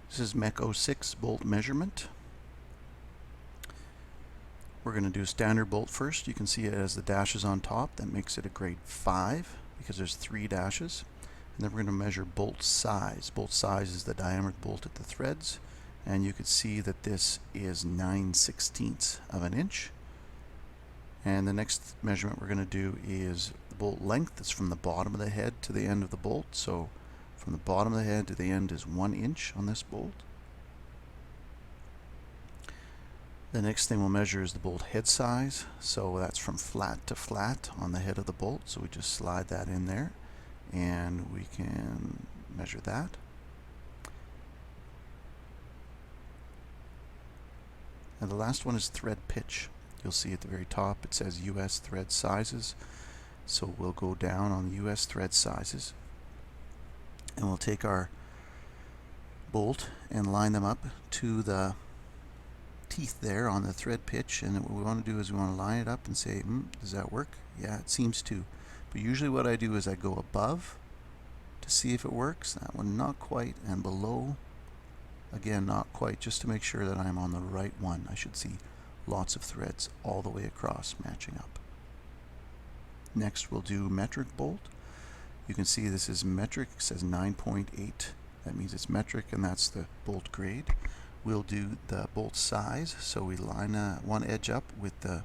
This is Mech 06 bolt measurement. We're going to do standard bolt first. You can see it has the dashes on top. That makes it a grade 5 because there's 3 dashes. And then we're going to measure bolt size. Bolt size is the diameter of the bolt at the threads. And you can see that this is 9/16 of an inch. And the next measurement we're going to do is the bolt length. That's from the bottom of the head to the end of the bolt. So from the bottom of the head to the end is 1 inch on this bolt. The next thing we'll measure is the bolt head size. So that's from flat to flat on the head of the bolt. So we just slide that in there and we can measure that. And the last one is thread pitch. You'll see at the very top it says US thread sizes. So we'll go down on the US thread sizes and we'll take our bolt and line them up to the teeth there on the thread pitch, and what we want to do is we want to line it up and say, does that work? Yeah, it seems to. But usually what I do is I go above to see if it works. That one not quite, and below again not quite, just to make sure that I'm on the right one. I should see lots of threads all the way across matching up. Next we'll do metric bolt. You can see this is metric. It says 9.8. That means it's metric, and that's the bolt grade. We'll do the bolt size, so we line one edge up with the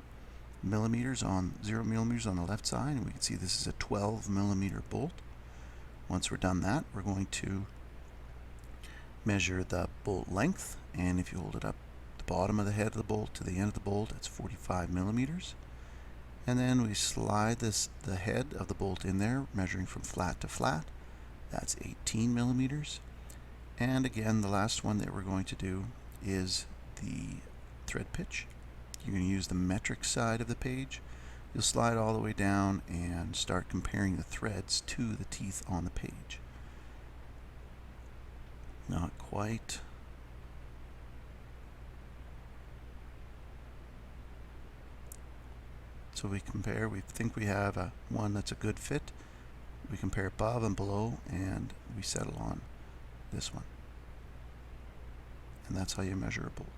millimeters on 0 millimeters on the left side, and we can see this is a 12 millimeter bolt. Once we're done that, we're going to measure the bolt length, and if you hold it up the bottom of the head of the bolt to the end of the bolt, it's 45 millimeters. And then we slide the head of the bolt in there, measuring from flat to flat. That's 18 millimeters. And again, the last one that we're going to do is the thread pitch. You're going to use the metric side of the page. You'll slide all the way down and start comparing the threads to the teeth on the page. Not quite. So we compare, we think we have one that's a good fit. We compare above and below, and we settle on this one. And that's how you measure a bolt.